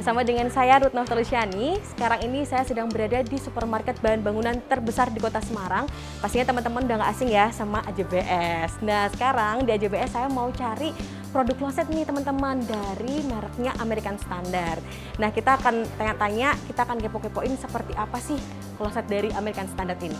bersama dengan saya Retno Tolusyani. Sekarang ini saya sedang berada di supermarket bahan bangunan terbesar di Kota Semarang. Pastinya teman-teman udah nggak asing ya sama AJBS. Nah, sekarang di AJBS saya mau cari produk kloset nih teman-teman dari mereknya American Standard. Nah, kita akan tanya-tanya, kita akan kepo-kepoin seperti apa sih kloset dari American Standard ini.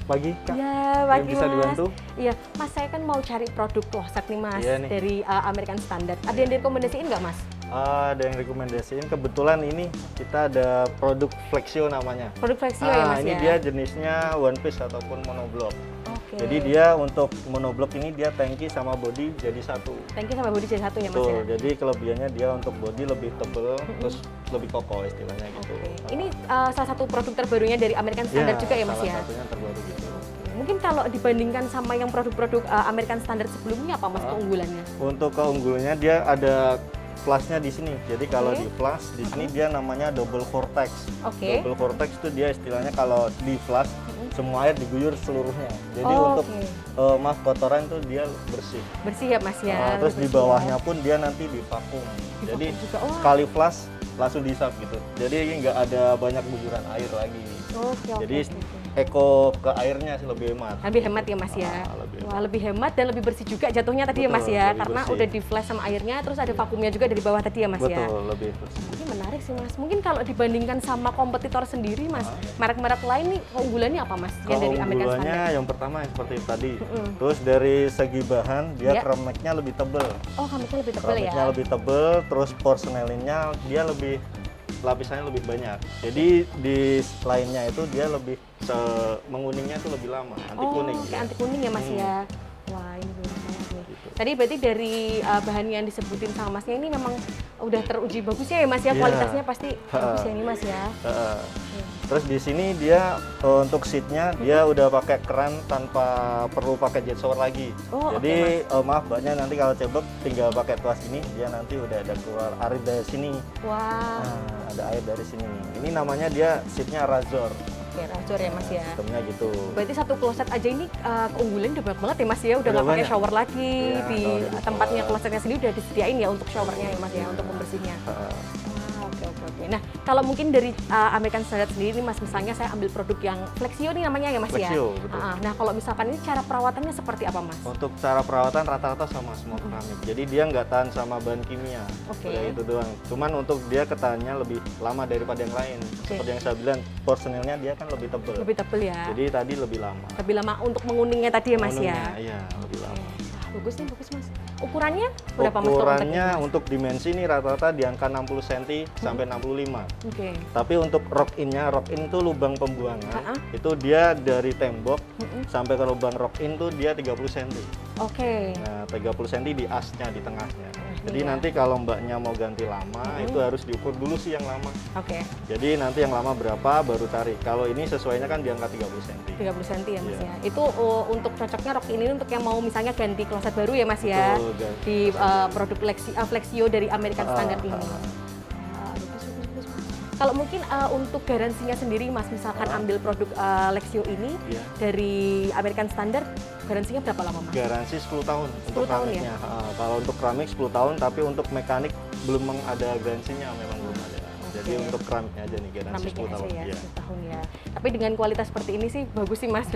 Pagi, Kak. Ya, pagi, yang bisa Mas. dibantu? Iya, Mas, saya kan mau cari produk kloset nih, Mas, Iya nih. dari American Standard. Ada yang direkomendasiin nggak, Mas? Ada yang rekomendasiin. Kebetulan ini kita ada produk Flexio namanya. Produk Flexio ya, Mas ini ya? dia jenisnya one piece ataupun monoblok. Oke. Jadi dia untuk monoblok ini dia tangki sama body jadi satu. Tangki sama bodi jadi satu ya, Mas Betul. ya? Jadi kelebihannya dia untuk body lebih tebel, terus lebih kokoh istilahnya gitu. Oke. Ini salah satu produk terbarunya dari American Standard juga ya, Mas ya? Salah satunya terbaru gitu. Mungkin kalau dibandingkan sama yang produk-produk American Standard sebelumnya apa, Mas, keunggulannya? Untuk keunggulannya dia ada flashnya di sini. Jadi kalau Oke. di flash di sini dia namanya double vortex. Oke. Double vortex itu dia istilahnya kalau di flash semua air diguyur seluruhnya. Jadi Oh, untuk oke. maaf kotoran itu dia bersih. Bersih ya, Mas ya? Terus di Bersih bawahnya ya. pun dia nanti divakum. Jadi juga. Oh. sekali flash langsung dihisap gitu. Jadi nggak ada banyak guguran air lagi. Oke, oke, Jadi oke. eko ke airnya sih lebih hemat. Lebih hemat ya, Mas ya? Lebih Wah, lebih hemat dan lebih bersih juga jatuhnya tadi ya, Mas Betul, ya? lebih Karena bersih. udah di flash sama airnya, terus ada vakumnya juga dari bawah tadi ya, Mas ya? Betul, lebih bersih. Ini menarik sih, Mas. Mungkin kalau dibandingkan sama kompetitor sendiri, Mas, merek-merek lain nih keunggulannya apa, Mas? Yang dari American Keunggulannya Standard? yang pertama yang seperti tadi. Terus dari segi bahan dia Ya. kremeknya lebih tebel. Oh, keramiknya lebih tebal ya? Keramiknya lebih tebel, terus porselinnya dia lebih lapisannya lebih banyak. Jadi di lainnya itu dia lebih menguningnya itu lebih lama, anti kuning. Oh, kayak anti kuning ya, Mas ya? Wah, ini benar banget nih. Tadi berarti dari bahan yang disebutin sama Masnya ini memang udah teruji bagus ya, Mas ya? Iya. Kualitasnya pasti bagus ya ini, Mas ya? Heeh. Terus di sini dia untuk seatnya dia udah pakai keran tanpa perlu pakai jet shower lagi. Oh, Jadi maaf mbaknya nanti kalau cebok tinggal pakai tuas ini dia nanti udah ada keluar air dari sini. Wah, Nah, ada air dari sini. Ini namanya dia seatnya Razor. oke, Razor ya, Mas ya? Sistemnya gitu. Berarti satu kloset aja ini keunggulan udah banyak banget ya, Mas ya? Udah Udah nggak pakai banyak. shower lagi, Iya, di kalau udah di tempatnya shower. klosetnya sendiri udah disediain ya untuk showernya ya, Mas ya? Untuk pembersihnya. Heeh. Wah, oke, oke, oke. Nah, kalau mungkin dari American Standard sendiri nih, Mas, misalnya saya ambil produk yang Flexio nih namanya ya, Mas ya? Flexio, betul. Nah, kalau misalkan ini cara perawatannya seperti apa, Mas? Untuk cara perawatan rata-rata sama semua keramik. Jadi dia nggak tahan sama bahan kimia. Oke. Udah itu doang. Cuman untuk dia ketahannya lebih lama daripada yang lain. Seperti yang saya bilang, porselinnya dia kan lebih tebel. Lebih tebel ya? Jadi tadi lebih lama. Lebih lama untuk menguningnya tadi ya, Mas ya? Menguningnya, iya, lebih lama. Wah, bagus nih, bagus, Mas. Ukurannya berapa, Mas? kalau Ukurannya kontaknya, Mas? untuk dimensi ini rata-rata di angka 60 cm sampai 65. Oke. Tapi untuk rock in-nya, rock in itu lubang pembuangan. Ha-ha. Itu dia dari tembok sampai ke lubang rock in tuh dia 30 cm. Oke. Nah, 30 cm di asnya, di tengahnya. Jadi iya. nanti kalau mbaknya mau ganti lama, itu harus diukur dulu sih yang lama. Oke. Jadi nanti yang lama berapa baru tarik. Kalau ini sesuainya kan di angka 30 cm. 30 cm ya, Mas Iya. ya. Itu untuk cocoknya rok ini untuk yang mau misalnya ganti kloset baru ya, Mas ya. Betul, ganti Di produk Flexio dari American Standard ini. ah. Bagus, bagus, bagus, Mas. Kalau mungkin untuk garansinya sendiri, Mas, misalkan ambil produk Lexio ini Iya. dari American Standard, garansinya berapa lama, Mas? Garansi 10 tahun 10 untuk tahun ya? keramiknya. Kalau untuk keramik 10 tahun, tapi untuk mekanik belum ada garansinya, memang belum ada. Jadi untuk keramiknya aja nih garansi Keramiknya 10 tahun. aja ya, Iya. 10 tahun ya. Tapi dengan kualitas seperti ini sih bagus sih, Mas.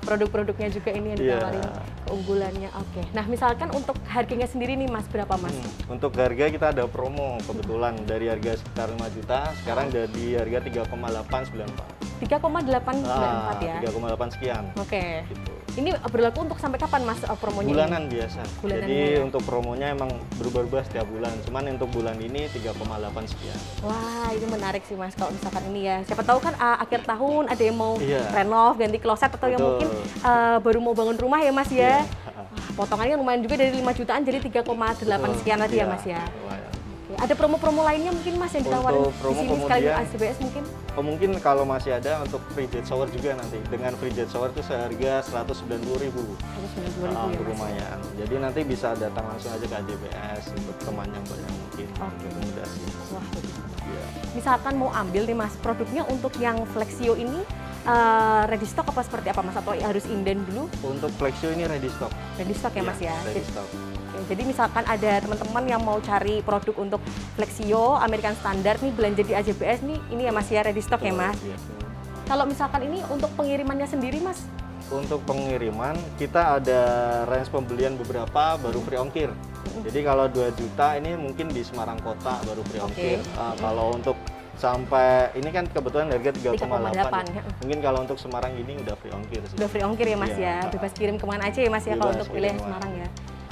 Produk-produknya juga ini yang Iya. ditawarin keunggulannya. Oke. Nah, misalkan untuk harganya sendiri nih, Mas, berapa, Mas? Untuk harga kita ada promo kebetulan dari harga sekitar 5 juta, sekarang jadi harga 3,894. 3,894 ya. 3,8 sekian. Oke. Gitu. Ini berlaku untuk sampai kapan, Mas, promonya? Bulanan biasa. Bulanannya Jadi ya? untuk promonya emang berubah-ubah setiap bulan. Cuman untuk bulan ini 3,8 sekian. Wah, ini menarik sih, Mas, kalau misalkan ini ya. Siapa tahu kan akhir tahun ada yang mau Iya. renov, ganti kloset, atau yang Betul. mungkin baru mau bangun rumah ya, Mas ya. Iya. Wah, potongannya lumayan juga dari 5 jutaan jadi 3,8 sekian tadi ya, Mas ya. Lumayan. Oke. Ada promo-promo lainnya mungkin, Mas, yang ditawarin Untuk di promo sini sekaligus kemudian- AJBS mungkin? Mungkin kalau masih ada untuk free jet shower juga nanti. Dengan free jet shower itu seharga 190.000. 192.000 ya, Mas. Lumayan. Jadi nanti bisa datang langsung aja ke AJBS untuk teman yang banyak mungkin. Oke. Rekomendasi. Wah, bagus banget. Iya. Misalkan mau ambil nih, Mas, produknya untuk yang Flexio ini ready stock apa seperti apa Mas? Atau harus inden dulu? Untuk Flexio ini ready stock. Ready stock ya Iya, Mas ya? ready stock. Oke, jadi misalkan ada teman-teman yang mau cari produk untuk Flexio, American Standard nih belanja di AJBS nih, ini ya Mas ya, ready stock ya Mas? Iya. Kalau misalkan ini untuk pengirimannya sendiri Mas? Untuk pengiriman kita ada range pembelian beberapa baru free ongkir. Jadi kalau 2 juta ini mungkin di Semarang Kota baru free ongkir. Kalau untuk sampai ini kan kebetulan harga 3,8. Ya. Mungkin kalau untuk Semarang ini udah free ongkir sih. Udah free ongkir ya Mas Iya. ya, bebas kirim kemana aja ya Mas ya kalau Bebas untuk wilayah kirim Semarang ya.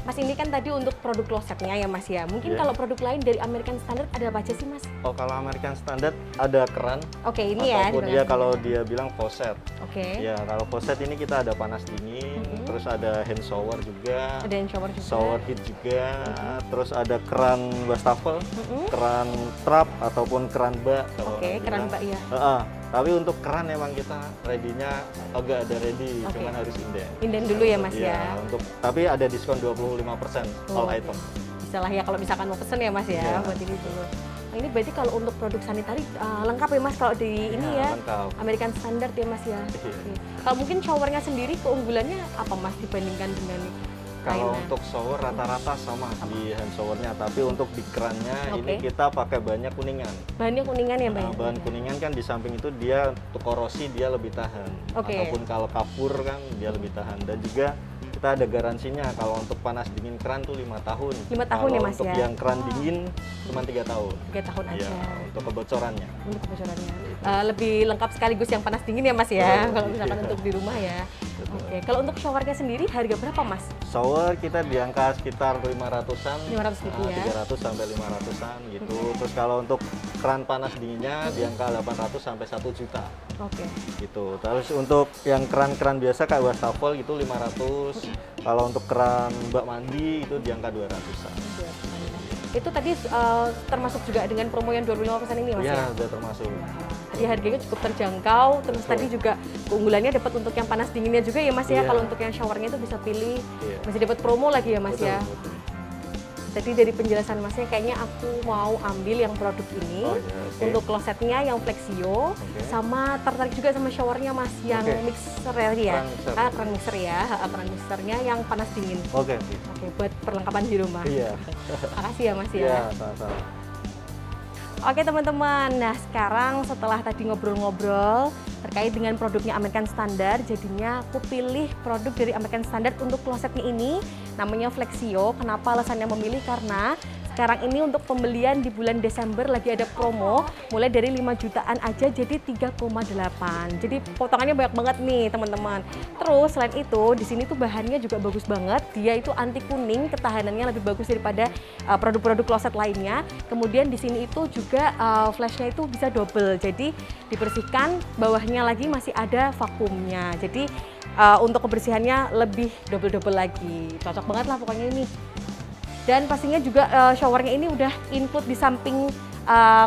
Mas ini kan tadi untuk produk klosetnya ya Mas ya. Mungkin Iya. kalau produk lain dari American Standard ada apa aja sih Mas? Oh, kalau American Standard ada keran. Oke, ini ya. Ataupun di dia belakang. kalau dia bilang faucet. Oke. Ya, kalau faucet ini kita ada panas dingin, terus ada hand shower juga. Ada hand shower juga. Shower head juga, terus ada keran wastafel, keran trap ataupun keran bak. kalau Oke, orang keran bilang. bak ya. Tapi untuk keran emang kita ready-nya agak ada ready, Oke. cuman harus inden. Inden dulu ya Mas Iya, ya. tapi ada diskon 25% all Oke. item. Bisa lah ya kalau misalkan mau pesen ya Mas ya, Iya. buat ini dulu. Nah, ini berarti kalau untuk produk sanitari lengkap ya Mas kalau di ini Iya, ya. lengkap. American Standard ya Mas ya. Iya. Oke. Kalau mungkin showernya sendiri keunggulannya apa Mas dibandingkan dengan Kalau lainnya? untuk shower rata-rata sama di hand showernya, tapi untuk di kerannya ini Oke. kita pakai bahannya kuningan. Bahannya kuningan ya Mbak? Nah, bahan kuningan kan di samping itu dia untuk korosi dia lebih tahan. Oke. Ataupun kalau kapur kan dia lebih tahan. Dan juga kita ada garansinya kalau untuk panas dingin keran tuh 5 tahun. 5 tahun Kalau ya, Mas, untuk ya? yang keran dingin cuma 3 tahun. 3 tahun aja. Iya, untuk kebocorannya. Untuk kebocorannya. Lebih lengkap sekaligus yang panas dingin ya Mas ya, Betul, kalau misalkan iya. untuk di rumah ya. Betul. Oke, kalau untuk showernya sendiri harga berapa Mas? Shower kita di angka sekitar 500-an. 500.000 ya. 300 sampai 500-an gitu. Terus kalau untuk keran panas dinginnya di angka 800 sampai 1 juta. Oke. Gitu. Terus untuk yang keran-keran biasa kayak wastafel gitu 500. Kalau untuk keran bak mandi itu di angka 200-an. Itu tadi termasuk juga dengan promo yang 25% ini Mas Iya, ya? udah termasuk. Tadi harganya cukup terjangkau, terus Betul. tadi juga keunggulannya dapat untuk yang panas dinginnya juga ya Mas ya. Iya. Kalau untuk yang showernya itu bisa pilih, Iya. masih dapat promo lagi ya Mas Betul, ya. betul. Tadi dari penjelasan Masnya kayaknya aku mau ambil yang produk ini Oh, iya, oke. untuk klosetnya yang Flexio, Oke. sama tertarik juga sama showernya Mas yang Oke. mixer ya. Keran mixer. Keran mixer ya, keran mixernya yang panas dingin. Oke. Oke, buat perlengkapan di rumah. Iya. Makasih ya Mas ya. Iya, sama-sama. Oke teman-teman, nah sekarang setelah tadi ngobrol-ngobrol terkait dengan produknya American Standard, jadinya aku pilih produk dari American Standard untuk klosetnya ini, namanya Flexio. Kenapa alasannya memilih? Karena sekarang ini untuk pembelian di bulan Desember lagi ada promo, mulai dari 5 jutaan aja jadi 3,8. Jadi potongannya banyak banget nih teman-teman. Terus selain itu di sini tuh bahannya juga bagus banget, dia itu anti kuning, ketahanannya lebih bagus daripada produk-produk kloset lainnya. Kemudian di sini itu juga flashnya itu bisa double, jadi dibersihkan, bawahnya lagi masih ada vakumnya. Jadi untuk kebersihannya lebih double-double lagi. Cocok banget lah pokoknya ini. Dan pastinya juga showernya ini udah include di samping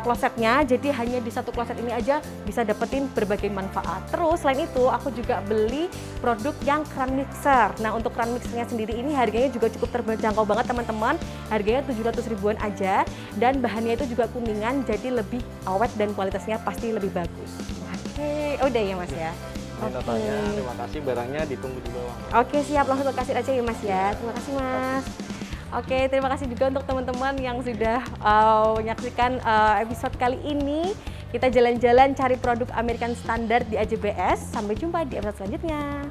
klosetnya, jadi hanya di satu kloset ini aja bisa dapetin berbagai manfaat. Terus selain itu aku juga beli produk yang keran mixer. Nah untuk keran mixernya sendiri ini harganya juga cukup terjangkau banget teman-teman. Harganya 700 ribuan aja dan bahannya itu juga kuningan, jadi lebih awet dan kualitasnya pasti lebih bagus. Oke, udah ya Mas ya. Ini notanya, terima kasih, barangnya ditunggu di bawah. Oke siap, langsung ke kasir aja ya Mas ya. Terima kasih Mas. Oke, terima kasih juga untuk teman-teman yang sudah menyaksikan episode kali ini. Kita jalan-jalan cari produk American Standard di AJBS. Sampai jumpa di episode selanjutnya.